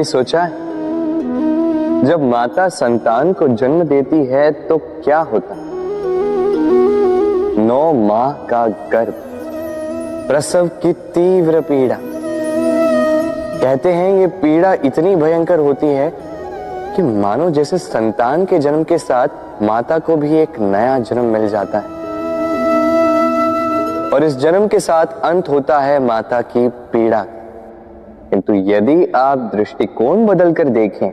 कभी सोचा है जब माता संतान को जन्म देती है तो क्या होता है? 9 माह का गर्भ, प्रसव की तीव्र पीड़ा। कहते हैं ये पीड़ा इतनी भयंकर होती है कि मानो जैसे संतान के जन्म के साथ माता को भी एक नया जन्म मिल जाता है और इस जन्म के साथ अंत होता है माता की पीड़ा। किंतु यदि आप दृष्टिकोण बदलकर देखें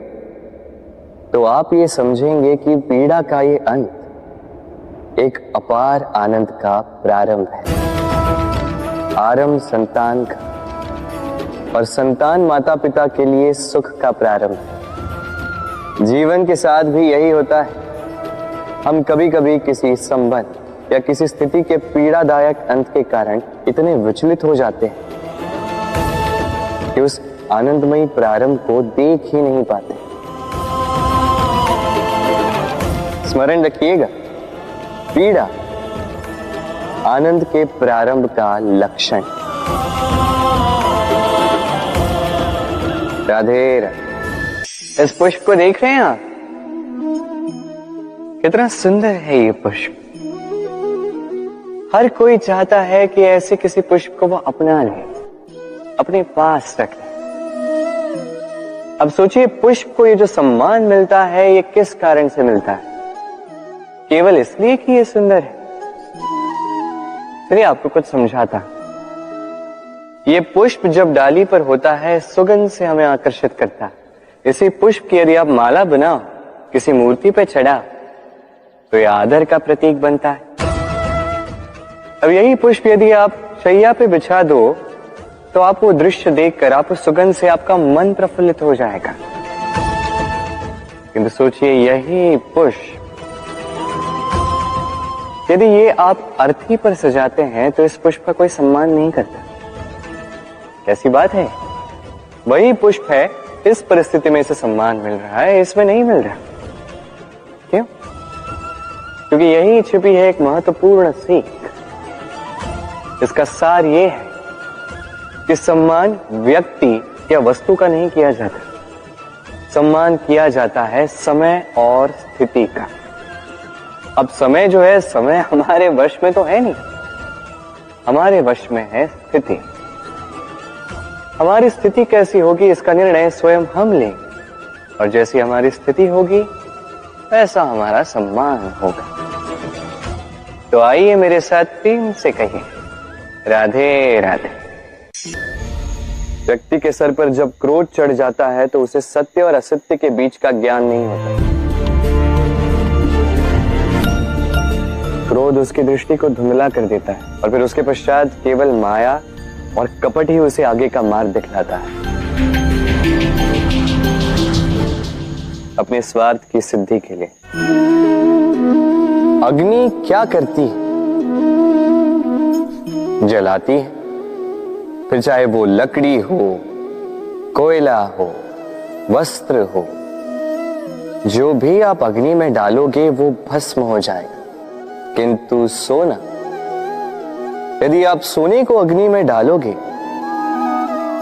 तो आप ये समझेंगे कि पीड़ा का ये अंत एक अपार आनंद का प्रारंभ है। आरंभ संतान का और संतान माता पिता के लिए सुख का प्रारंभ है। जीवन के साथ भी यही होता है। हम कभी कभी किसी संबंध या किसी स्थिति के पीड़ादायक अंत के कारण इतने विचलित हो जाते हैं कि उस आनंदमयी प्रारंभ को देख ही नहीं पाते। स्मरण रखिएगा, पीड़ा आनंद के प्रारंभ का लक्षण। राधे राधे। इस पुष्प को देख रहे हैं आप? कितना सुंदर है ये पुष्प। हर कोई चाहता है कि ऐसे किसी पुष्प को वो अपना ले, अपने पास रख ले। अब सोचिए, पुष्प को ये जो सम्मान मिलता है ये किस कारण से मिलता है? केवल इसलिए कि ये सुंदर है? चलिए आपको कुछ समझाता। ये पुष्प जब डाली पर होता है सुगंध से हमें आकर्षित करता है। इसी पुष्प की यदि आप माला बनाओ, किसी मूर्ति पे चढ़ाओ तो ये आदर का प्रतीक बनता है। अब यही पुष्प यदि आप शैया पे बिछा दो तो आप वो दृश्य देखकर, आप उस सुगंध से आपका मन प्रफुल्लित हो जाएगा। किंतु सोचिए, यही पुष्प यदि ये आप अर्थी पर सजाते हैं तो इस पुष्प का कोई सम्मान नहीं करता। कैसी बात है? वही पुष्प है, इस परिस्थिति में इसे सम्मान मिल रहा है, इसमें नहीं मिल रहा। क्यों? क्योंकि यही छिपी है एक महत्वपूर्ण सीख। इसका सार ये है कि सम्मान व्यक्ति या वस्तु का नहीं किया जाता, सम्मान किया जाता है समय और स्थिति का। अब समय जो है, समय हमारे वश में तो है नहीं, हमारे वश में है स्थिति। हमारी स्थिति कैसी होगी इसका निर्णय स्वयं हम लेंगे और जैसी हमारी स्थिति होगी वैसा हमारा सम्मान होगा। तो आइए मेरे साथ प्रेम से कहिए, राधे राधे। व्यक्ति के सर पर जब क्रोध चढ़ जाता है तो उसे सत्य और असत्य के बीच का ज्ञान नहीं होता। क्रोध उसकी दृष्टि को धुंधला कर देता है और फिर उसके पश्चात केवल माया और कपट ही उसे आगे का मार्ग दिखलाता है। अपने स्वार्थ की सिद्धि के लिए अग्नि क्या करती है? जलाती है। फिर चाहे वो लकड़ी हो, कोयला हो, वस्त्र हो, जो भी आप अग्नि में डालोगे वो भस्म हो जाएगा। किंतु सोना, यदि आप सोने को अग्नि में डालोगे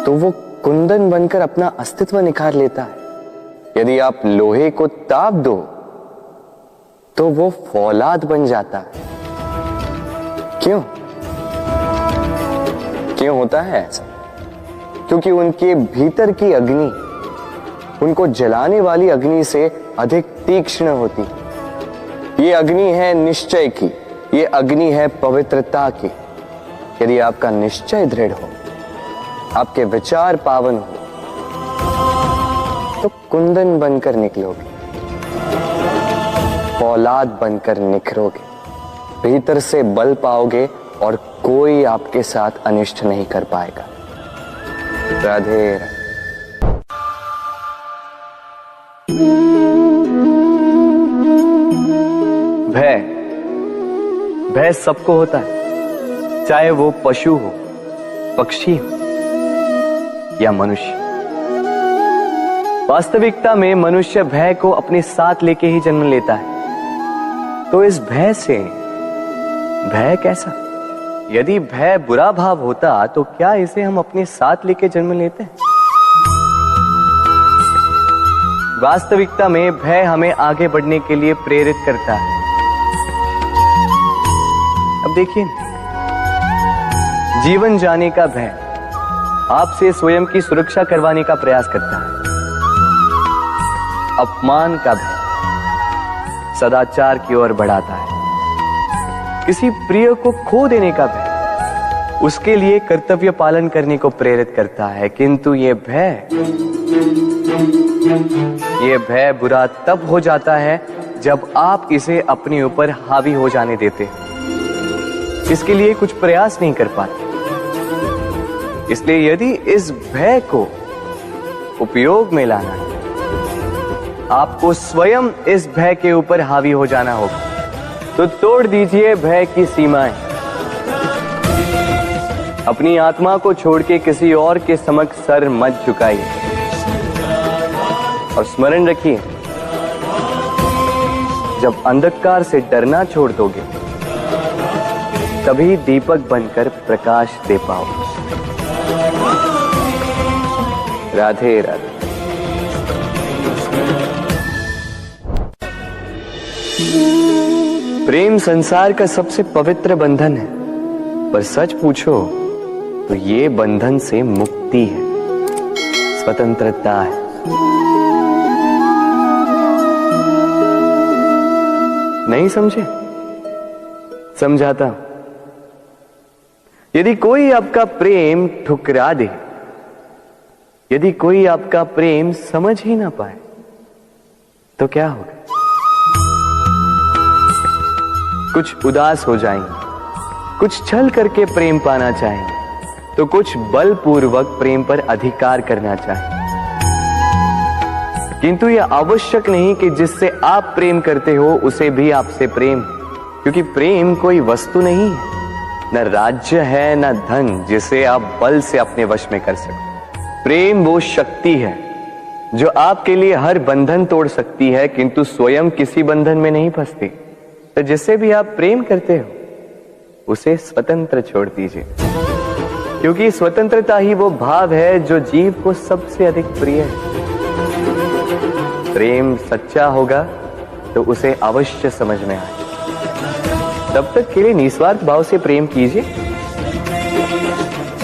तो वो कुंदन बनकर अपना अस्तित्व निखार लेता है। यदि आप लोहे को ताप दो तो वो फौलाद बन जाता है। क्यों? क्यों होता है ऐसा? क्योंकि उनके भीतर की अग्नि उनको जलाने वाली अग्नि से अधिक तीक्ष्ण होती है। ये अग्नि है निश्चय की, ये अग्नि है पवित्रता की। यदि आपका निश्चय दृढ़ हो, आपके विचार पावन हो, तो कुंदन बनकर निकलोगे, फौलाद बनकर निखरोगे, भीतर से बल पाओगे और कोई आपके साथ अनिष्ट नहीं कर पाएगा। राधे राधे। भय सबको होता है, चाहे वो पशु हो, पक्षी हो या मनुष्य। वास्तविकता में मनुष्य भय को अपने साथ लेके ही जन्म लेता है। तो इस भय से, भय कैसा? यदि भय बुरा भाव होता तो क्या इसे हम अपने साथ लेके जन्म लेते हैं? वास्तविकता में भय हमें आगे बढ़ने के लिए प्रेरित करता है। अब देखिए, जीवन जाने का भय आपसे स्वयं की सुरक्षा करवाने का प्रयास करता है। अपमान का भय सदाचार की ओर बढ़ाता है। किसी प्रिय को खो देने का भय उसके लिए कर्तव्य पालन करने को प्रेरित करता है। किंतु ये भय बुरा तब हो जाता है जब आप इसे अपने ऊपर हावी हो जाने देते हैं, इसके लिए कुछ प्रयास नहीं कर पाते। इसलिए यदि इस भय को उपयोग में लाना है, आपको स्वयं इस भय के ऊपर हावी हो जाना होगा। तो तोड़ दीजिए भय की सीमाएं। अपनी आत्मा को छोड़ के किसी और के समक्ष सर मत झुकाइए और स्मरण रखिए, जब अंधकार से डरना छोड़ दोगे तभी दीपक बनकर प्रकाश दे पाओगे। राधे राधे। प्रेम संसार का सबसे पवित्र बंधन है, पर सच पूछो तो ये बंधन से मुक्ति है, स्वतंत्रता है। नहीं समझे? समझाता हूं। यदि कोई आपका प्रेम ठुकरा दे, यदि कोई आपका प्रेम समझ ही ना पाए, तो क्या होगा? कुछ उदास हो जाएंगे, कुछ छल करके प्रेम पाना चाहेंगे, तो कुछ बलपूर्वक प्रेम पर अधिकार करना चाहेंगे। किंतु यह आवश्यक नहीं कि जिससे आप प्रेम करते हो उसे भी आपसे प्रेम, क्योंकि प्रेम कोई वस्तु नहीं है, न राज्य है, न धन जिसे आप बल से अपने वश में कर सको। प्रेम वो शक्ति है जो आपके लिए हर बंधन तोड़ सकती है, किंतु स्वयं किसी बंधन में नहीं फंसती। तो जिससे भी आप प्रेम करते हो उसे स्वतंत्र छोड़ दीजिए, क्योंकि स्वतंत्रता ही वो भाव है जो जीव को सबसे अधिक प्रिय है। प्रेम सच्चा होगा तो उसे अवश्य समझ में आए। तब तक के लिए निस्वार्थ भाव से प्रेम कीजिए,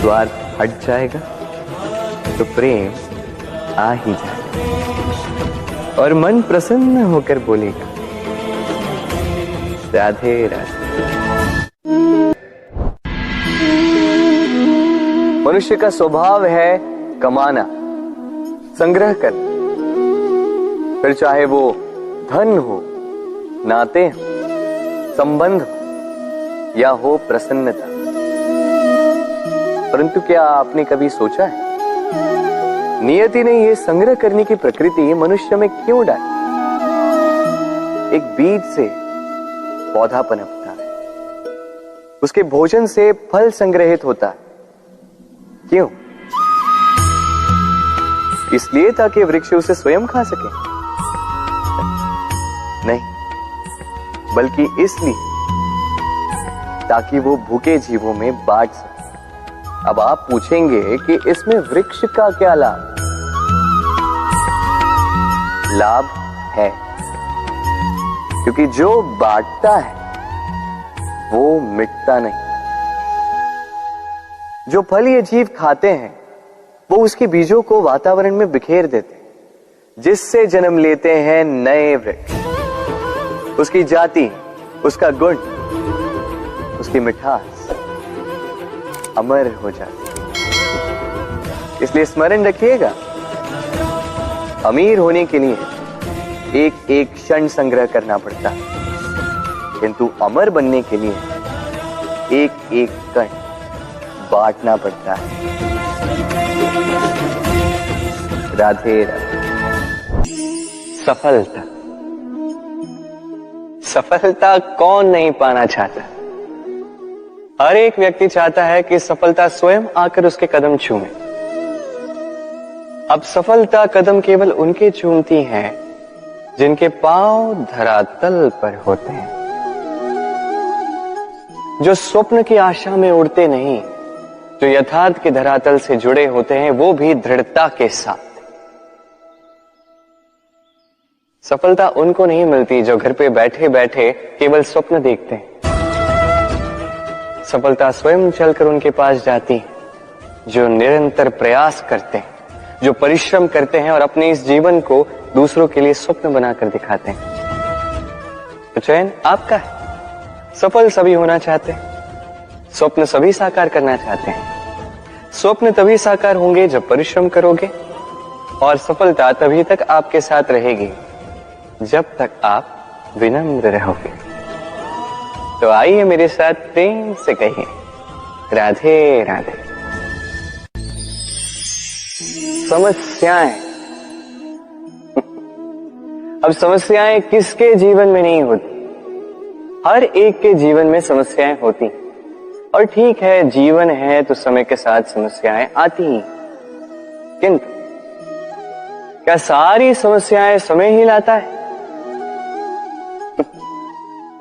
स्वार्थ हट जाएगा तो प्रेम आ ही जाएगा और मन प्रसन्न होकर बोलेगा, राधे राधे। मनुष्य का स्वभाव है कमाना, संग्रह करना, फिर चाहे वो धन हो, नाते हो, संबंध हो या हो प्रसन्नता। परंतु क्या आपने कभी सोचा है, नियति ने यह संग्रह करने की प्रकृति मनुष्य में क्यों डाली? एक बीज से पौधा पनपता है, उसके भोजन से फल संग्रहित होता है। क्यों? इसलिए ताकि वृक्ष उसे स्वयं खा सके? नहीं, बल्कि इसलिए ताकि वो भूखे जीवों में बांट सके। अब आप पूछेंगे कि इसमें वृक्ष का क्या लाभ? लाभ है, क्योंकि जो बांटता है वो मिटता नहीं। जो फल ये जीव खाते हैं वो उसके बीजों को वातावरण में बिखेर देते हैं, जिससे जन्म लेते हैं नए वृक्ष। उसकी जाति, उसका गुण, उसकी मिठास अमर हो जाती है। इसलिए स्मरण रखिएगा, अमीर होने के लिए एक एक क्षण संग्रह करना पड़ता है, किंतु अमर बनने के लिए एक एक कण बांटना पड़ता है। राधे राधे। सफलता, सफलता कौन नहीं पाना चाहता? हर एक व्यक्ति चाहता है कि सफलता स्वयं आकर उसके कदम छूमे। अब सफलता कदम केवल उनके चूमती हैं जिनके पांव धरातल पर होते हैं, जो स्वप्न की आशा में उड़ते नहीं, जो यथार्थ के धरातल से जुड़े होते हैं, वो भी दृढ़ता के साथ। सफलता उनको नहीं मिलती जो घर पे बैठे बैठे केवल स्वप्न देखते हैं। सफलता स्वयं चलकर उनके पास जाती है, जो निरंतर प्रयास करते हैं, जो परिश्रम करते हैं और अपने इस जीवन को दूसरों के लिए स्वप्न बनाकर दिखाते हैं। तो चयन आपका है। सफल सभी होना चाहते हैं, स्वप्न सभी साकार करना चाहते हैं। स्वप्न तभी साकार होंगे जब परिश्रम करोगे, और सफलता तभी तक आपके साथ रहेगी जब तक आप विनम्र रहोगे। तो आइए मेरे साथ प्रेम से कहिए, राधे राधे। समस्याएं। अब समस्याएं किसके जीवन में नहीं होती? हर एक के जीवन में समस्याएं होती। और ठीक है, जीवन है तो समय के साथ समस्याएं आती ही। किंतु क्या सारी समस्याएं समय ही लाता है?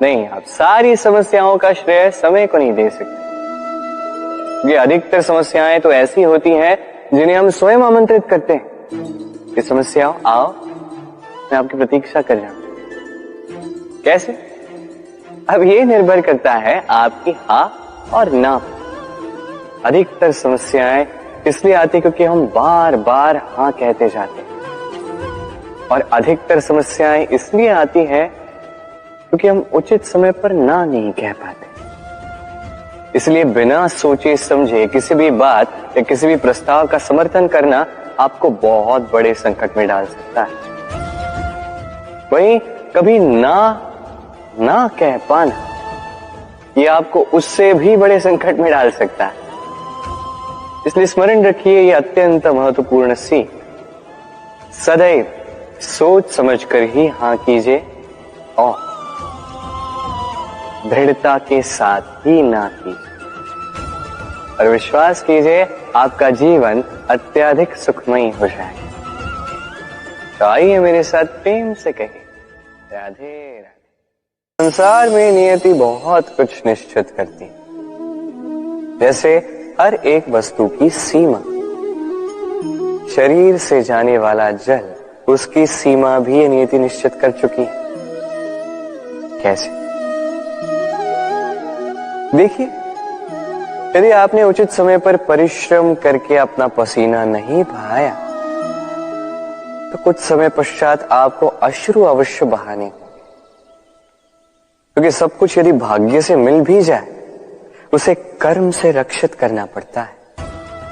नहीं, आप सारी समस्याओं का श्रेय समय को नहीं दे सकते। ये अधिकतर समस्याएं तो ऐसी होती हैं जिन्हें हम स्वयं आमंत्रित करते हैं कि समस्याओं आओ, मैं आपकी प्रतीक्षा कर रहा हूं। कैसे? अब ये निर्भर करता है आपकी हाँ और ना। अधिकतर समस्याएं इसलिए आती क्योंकि हम बार बार हाँ कहते जाते हैं, और अधिकतर समस्याएं इसलिए आती हैं क्योंकि हम उचित समय पर ना नहीं कह पाते। इसलिए बिना सोचे समझे किसी भी बात या किसी भी प्रस्ताव का समर्थन करना आपको बहुत बड़े संकट में डाल सकता है। वहीं कभी ना कह पाना ये आपको उससे भी बड़े संकट में डाल सकता है। इसलिए स्मरण रखिए, ये अत्यंत महत्वपूर्ण सीख। सदैव सोच समझकर ही हाँ कीजिए और दृढ़ता के साथ ही ना कीजिए, और विश्वास कीजिए आपका जीवन अत्यधिक सुखमयी हो जाएगा। तो आइए मेरे साथ प्रेम से कहिए, राधे राधे। संसार में नियति बहुत कुछ निश्चित करती है, जैसे हर एक वस्तु की सीमा। शरीर से जाने वाला जल, उसकी सीमा भी ये नियति निश्चित कर चुकी है। कैसे? देखिए, यदि आपने उचित समय पर परिश्रम करके अपना पसीना नहीं बहाया तो कुछ समय पश्चात आपको अश्रु अवश्य बहाने होंगे। क्योंकि सब कुछ यदि भाग्य से मिल भी जाए, उसे कर्म से रक्षित करना पड़ता है।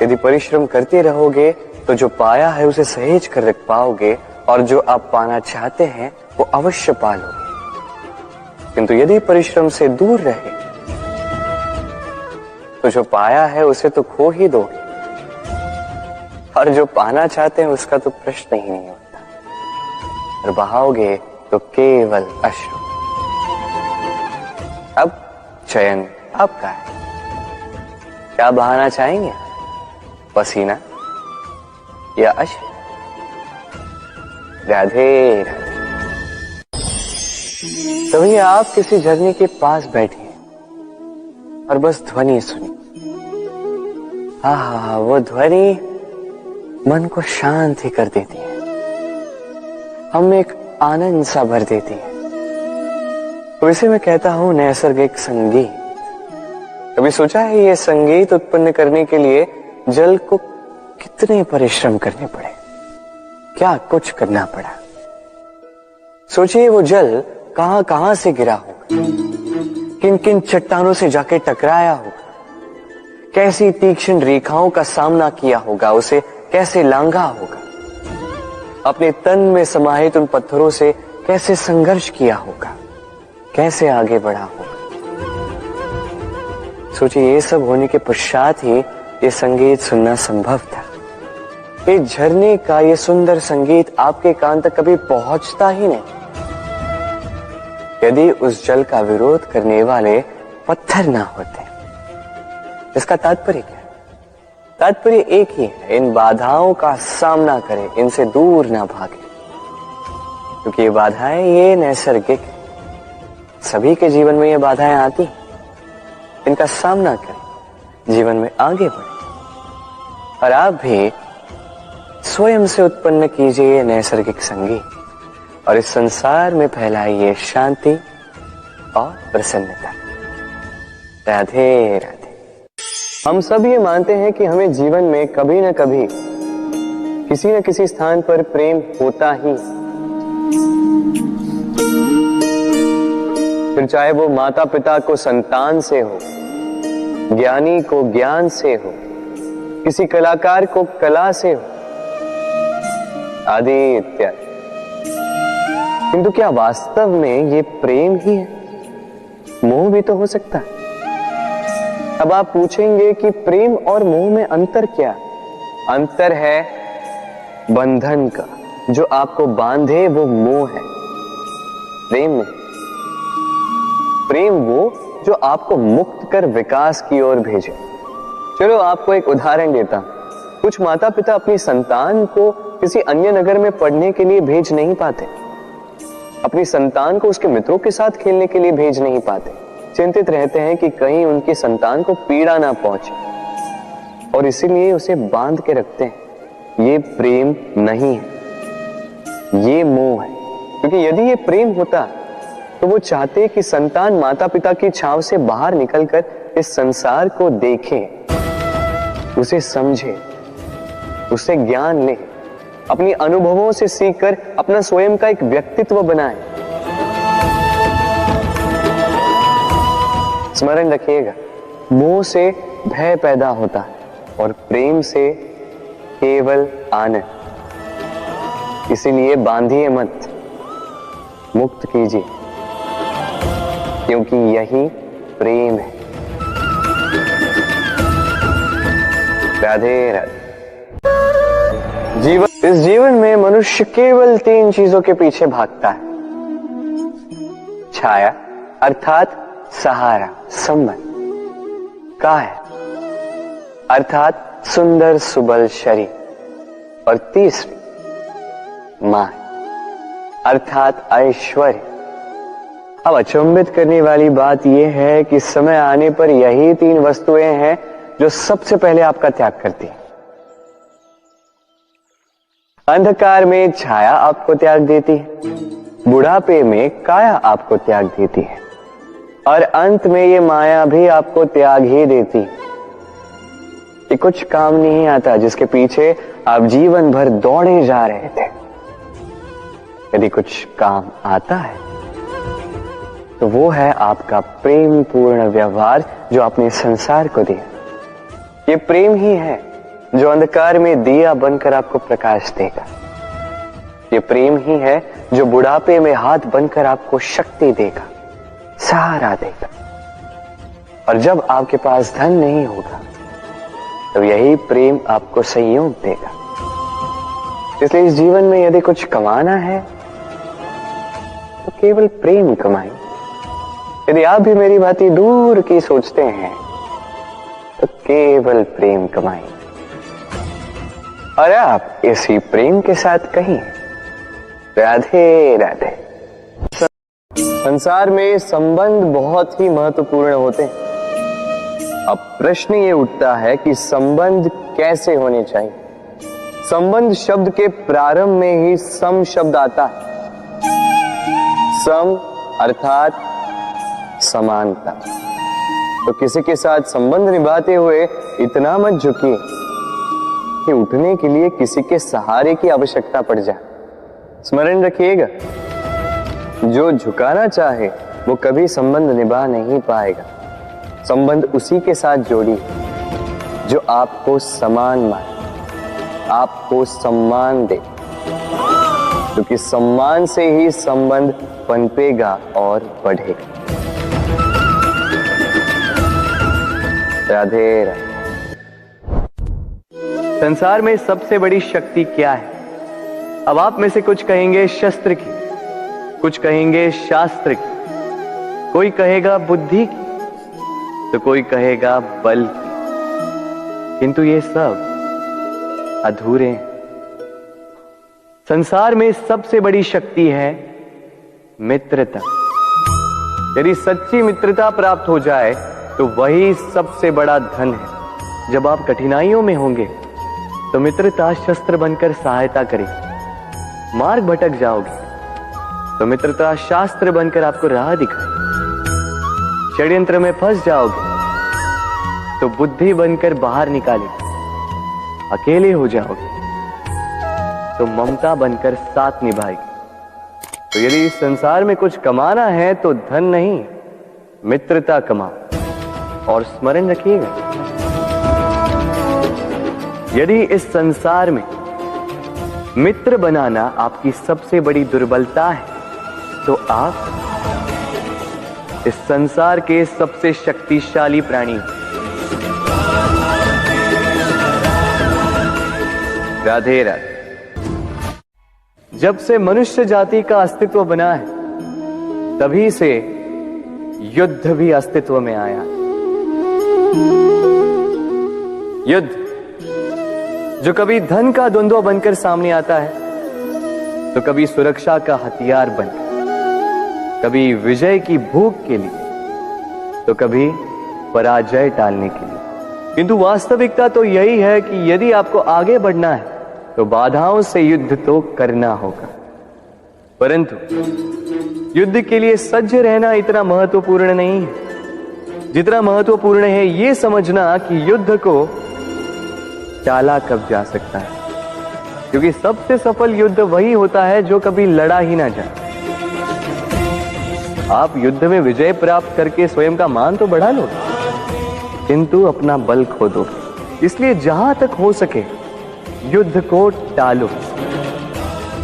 यदि परिश्रम करते रहोगे तो जो पाया है उसे सहेज कर रख पाओगे, और जो आप पाना चाहते हैं वो अवश्य पालोगे। किंतु यदि परिश्रम से दूर रहे तो जो पाया है उसे तो खो ही दोगे, और जो पाना चाहते हैं उसका तो प्रश्न ही नहीं होता, और बहाओगे तो केवल अश्रु। अब चयन आपका है। क्या बहाना चाहेंगे? पसीना या अश्रु? राधे राधे। तभी आप किसी झरने के पास बैठे और बस ध्वनि सुनी। हाँ, वो ध्वनि मन को शांत ही कर देती है, हम एक आनंद सा भर देती है। तो इसे मैं कहता हूं नैसर्गिक संगीत। कभी सोचा है ये संगीत उत्पन्न करने के लिए जल को कितने परिश्रम करने पड़े, क्या कुछ करना पड़ा? सोचिए वो जल कहां कहां से गिरा होगा, किन किन चट्टानों से जाके टकराया होगा, कैसी तीक्ष्ण रेखाओं का सामना किया होगा, उसे कैसे लांघा होगा, अपने तन में समाहित उन पत्थरों से कैसे संघर्ष किया होगा, कैसे आगे बढ़ा होगा। सोचिए, ये सब होने के पश्चात ही ये संगीत सुनना संभव था। ये झरने का ये सुंदर संगीत आपके कान तक कभी पहुंचता ही नहीं यदि उस जल का विरोध करने वाले पत्थर ना होते। इसका तात्पर्य क्या है? तात्पर्य एक ही है, इन बाधाओं का सामना करें, इनसे दूर ना भागे, क्योंकि ये बाधाएं ये नैसर्गिक है। सभी के जीवन में ये बाधाएं आती, इनका सामना करें, जीवन में आगे बढ़े। और आप भी स्वयं से उत्पन्न कीजिए नैसर्गिक संगीत, और इस संसार में फैलाइए शांति और प्रसन्नता। राधे राधे। हम सब ये मानते हैं कि हमें जीवन में कभी न कभी किसी न किसी स्थान पर प्रेम होता ही, फिर चाहे वो माता पिता को संतान से हो, ज्ञानी को ज्ञान से हो, किसी कलाकार को कला से हो, आदि इत्यादि। किंतु क्या वास्तव में ये प्रेम ही है? मोह भी तो हो सकता है। अब आप पूछेंगे कि प्रेम और मोह में अंतर क्या? अंतर है बंधन का। जो आपको बांधे वो मोह है, प्रेम नहीं। प्रेम वो जो आपको मुक्त कर विकास की ओर भेजे। चलो आपको एक उदाहरण देता हूं। कुछ माता पिता अपनी संतान को किसी अन्य नगर में पढ़ने के लिए भेज नहीं पाते, अपनी संतान को उसके मित्रों के साथ खेलने के लिए भेज नहीं पाते। चिंतित रहते हैं कि कहीं उनकी संतान को पीड़ा ना पहुंचे, और इसीलिए उसे बांध के रखते हैं। ये प्रेम नहीं है, ये मोह है। क्योंकि यदि ये प्रेम होता तो वो चाहते कि संतान माता पिता की छांव से बाहर निकलकर इस संसार को देखे, उसे समझे, उससे ज्ञान ले, अपनी अनुभवों से सीखकर अपना स्वयं का एक व्यक्तित्व बनाए। स्मरण रखिएगा, मोह से भय पैदा होता है और प्रेम से केवल आनंद। इसीलिए बांधिए मत, मुक्त कीजिए, क्योंकि यही प्रेम है। राधे राधे। इस जीवन में मनुष्य केवल 3 चीजों के पीछे भागता है। छाया अर्थात सहारा, संबंध, काया अर्थात सुंदर सुबल शरीर, और तीसरी माया अर्थात ऐश्वर्य। अब अचंभित करने वाली बात यह है कि समय आने पर यही 3 वस्तुएं हैं जो सबसे पहले आपका त्याग करती है। अंधकार में छाया आपको त्याग देती है, बुढ़ापे में काया आपको त्याग देती है, और अंत में ये माया भी आपको त्याग ही देती है। ये कुछ काम नहीं आता जिसके पीछे आप जीवन भर दौड़े जा रहे थे। यदि कुछ काम आता है तो वो है आपका प्रेम पूर्ण व्यवहार जो आपने संसार को दिया। ये प्रेम ही है जो अंधकार में दिया बनकर आपको प्रकाश देगा। ये प्रेम ही है जो बुढ़ापे में हाथ बनकर आपको शक्ति देगा, सहारा देगा। और जब आपके पास धन नहीं होगा तो यही प्रेम आपको संयोग देगा। इसलिए इस जीवन में यदि कुछ कमाना है तो केवल प्रेम कमाएं। यदि आप भी मेरी बातें दूर की सोचते हैं तो केवल प्रेम कमाएं, और आप इसी प्रेम के साथ कहीं राधे राधे। संसार में संबंध बहुत ही महत्वपूर्ण होते हैं। अब प्रश्न ये उठता है कि संबंध कैसे होने चाहिए। संबंध शब्द के प्रारंभ में ही सम शब्द आता है। सम अर्थात समानता। तो किसी के साथ संबंध निभाते हुए इतना मत झुकिए कि उठने के लिए किसी के सहारे की आवश्यकता पड़ जाए। स्मरण रखिएगा, जो झुकाना चाहे वो कभी संबंध निभा नहीं पाएगा। संबंध उसी के साथ जोड़ी जो आपको समान माने, आपको सम्मान दे, क्योंकि सम्मान से ही संबंध पनपेगा और बढ़ेगा। राधे राधे। संसार में सबसे बड़ी शक्ति क्या है? अब आप में से कुछ कहेंगे शस्त्र की, कुछ कहेंगे शास्त्र की, कोई कहेगा बुद्धि की, तो कोई कहेगा बल की। किंतु ये सब अधूरे हैं। संसार में सबसे बड़ी शक्ति है मित्रता। यदि सच्ची मित्रता प्राप्त हो जाए तो वही सबसे बड़ा धन है। जब आप कठिनाइयों में होंगे तो मित्रता शस्त्र बनकर सहायता करेगी। मार्ग भटक जाओगे तो मित्रता शास्त्र बनकर आपको राह दिखाए। षड्यंत्र में फंस जाओगे तो बुद्धि बनकर बाहर निकालेगी। अकेले हो जाओगे तो ममता बनकर साथ निभाएगी। तो यदि इस संसार में कुछ कमाना है तो धन नहीं, मित्रता कमाओ। और स्मरण रखिएगा, यदि इस संसार में मित्र बनाना आपकी सबसे बड़ी दुर्बलता है तो आप इस संसार के सबसे शक्तिशाली प्राणी हो। राधे राधे। जब से मनुष्य जाति का अस्तित्व बना है तभी से युद्ध भी अस्तित्व में आया। युद्ध जो कभी धन का द्वंद्व बनकर सामने आता है तो कभी सुरक्षा का हथियार बनकर, कभी विजय की भूख के लिए तो कभी पराजय टालने के लिए। किंतु वास्तविकता तो यही है कि यदि आपको आगे बढ़ना है तो बाधाओं से युद्ध तो करना होगा। परंतु युद्ध के लिए सज्ज रहना इतना महत्वपूर्ण नहीं है जितना महत्वपूर्ण है यह समझना कि युद्ध को टाला कब जा सकता है। क्योंकि सबसे सफल युद्ध वही होता है जो कभी लड़ा ही ना जाए। आप युद्ध में विजय प्राप्त करके स्वयं का मान तो बढ़ा लो, किंतु अपना बल खो दो। इसलिए जहां तक हो सके युद्ध को टालो,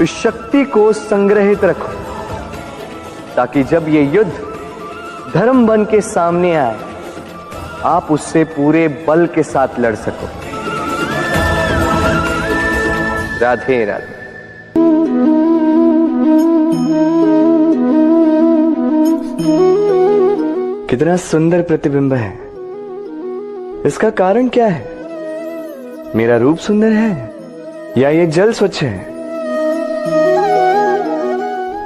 इस शक्ति को संग्रहित रखो, ताकि जब ये युद्ध धर्म बन के सामने आए आप उससे पूरे बल के साथ लड़ सको। राधे राधे। कितना सुंदर प्रतिबिंब है। इसका कारण क्या है? मेरा रूप सुंदर है या ये जल स्वच्छ है?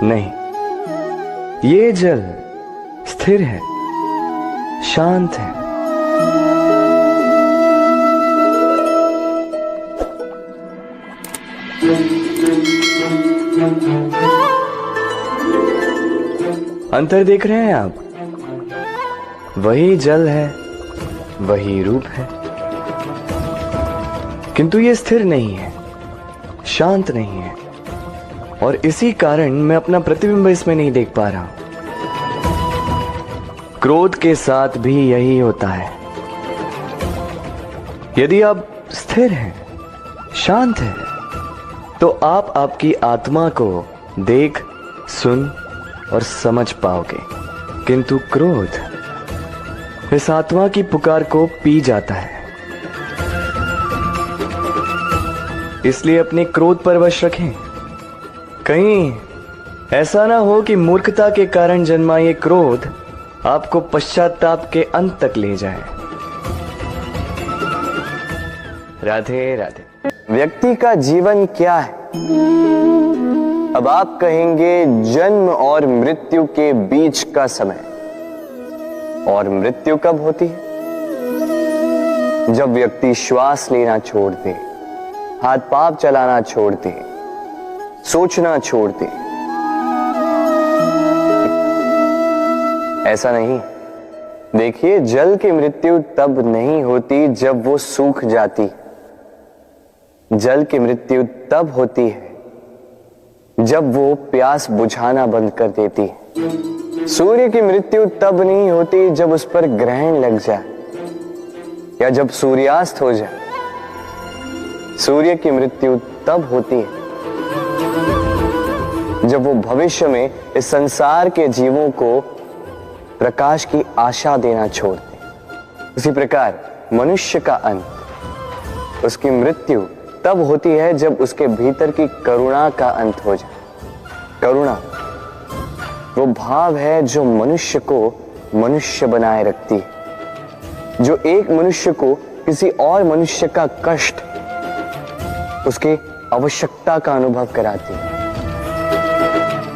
नहीं, ये जल स्थिर है, शांत है। अंतर देख रहे हैं आप? वही जल है, वही रूप है, किंतु ये स्थिर नहीं है, शांत नहीं है। और इसी कारण मैं अपना प्रतिबिंब इसमें नहीं देख पा रहा हूं। क्रोध के साथ भी यही होता है। यदि आप स्थिर हैं, शांत हैं, तो आप आपकी आत्मा को देख, सुन और समझ पाओगे। किंतु क्रोध इस आत्मा की पुकार को पी जाता है। इसलिए अपने क्रोध पर वश रखें। कहीं ऐसा ना हो कि मूर्खता के कारण जन्मा ये क्रोध आपको पश्चाताप के अंत तक ले जाए। राधे राधे। व्यक्ति का जीवन क्या है? अब आप कहेंगे जन्म और मृत्यु के बीच का समय। और मृत्यु कब होती है? जब व्यक्ति श्वास लेना छोड़ दे, हाथ पांव चलाना छोड़ दे, सोचना छोड़ दे। ऐसा नहीं। देखिए, जल की मृत्यु तब नहीं होती जब वो सूख जाती। जल की मृत्यु तब होती है जब वो प्यास बुझाना बंद कर देती है। सूर्य की मृत्यु तब नहीं होती जब उस पर ग्रहण लग जाए या जब सूर्यास्त हो जाए। सूर्य की मृत्यु तब होती है जब वो भविष्य में इस संसार के जीवों को प्रकाश की आशा देना छोड़ दे। उसी प्रकार मनुष्य का अंत, उसकी मृत्यु तब होती है जब उसके भीतर की करुणा का अंत हो जाए। करुणा वो भाव है जो मनुष्य को मनुष्य बनाए रखती है, जो एक मनुष्य को किसी और मनुष्य का कष्ट, उसकी आवश्यकता का अनुभव कराती है,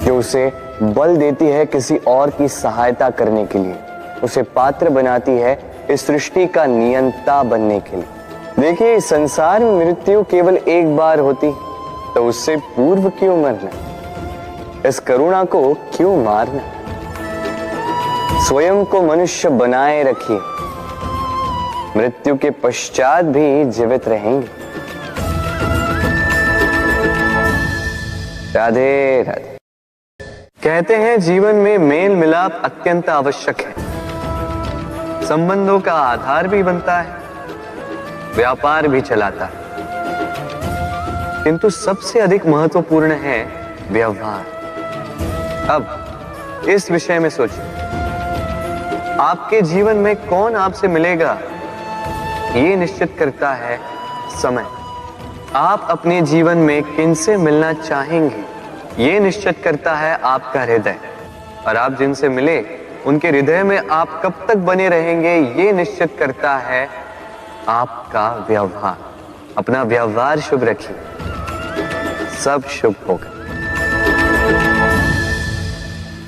जो उसे बल देती है किसी और की सहायता करने के लिए, उसे पात्र बनाती है इस सृष्टि का नियंता बनने के लिए। देखिए, इस संसार में मृत्यु केवल एक बार होती, तो उससे पूर्व क्यों मरना? इस करुणा को क्यों मारना? स्वयं को मनुष्य बनाए रखिए, मृत्यु के पश्चात भी जीवित रहेंगे। राधे राधे। कहते हैं जीवन में मेल मिलाप अत्यंत आवश्यक है, संबंधों का आधार भी बनता है, व्यापार भी चलाता है, किंतु सबसे अधिक महत्वपूर्ण है व्यवहार। अब इस विषय में सोचिए, आपके जीवन में कौन आपसे मिलेगा ये निश्चित करता है समय। आप अपने जीवन में किनसे मिलना चाहेंगे ये निश्चित करता है आपका हृदय, और आप जिनसे मिले उनके हृदय में आप कब तक बने रहेंगे ये निश्चित करता है आपका व्यवहार। अपना व्यवहार शुभ रखिए, सब शुभ होगा।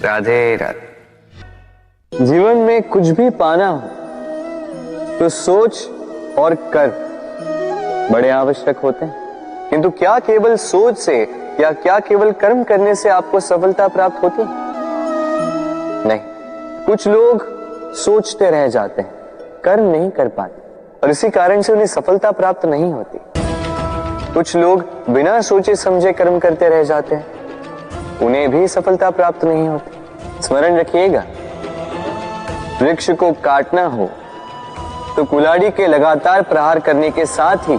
राधे राधे। जीवन में कुछ भी पाना हो तो सोच और कर बड़े आवश्यक होते हैं, किंतु क्या केवल सोच से या क्या केवल कर्म करने से आपको सफलता प्राप्त होती है? नहीं, कुछ लोग सोचते रह जाते हैं, कर्म नहीं कर पाते, और इसी कारण से उन्हें सफलता प्राप्त नहीं होती। कुछ लोग बिना सोचे समझे कर्म करते रह जाते हैं, उन्हें भी सफलता प्राप्त नहीं होती। स्मरण रखिएगा, वृक्ष को काटना हो तो कुल्हाड़ी के लगातार प्रहार करने के साथ ही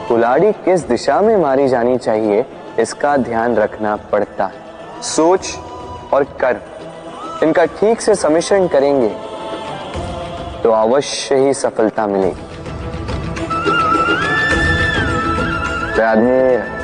कुल्हाड़ी किस दिशा में मारी जानी चाहिए इसका ध्यान रखना पड़ता है। सोच और कर्म इनका ठीक से सम्मिश्रण करेंगे तो अवश्य ही सफलता मिलेगी। राधे।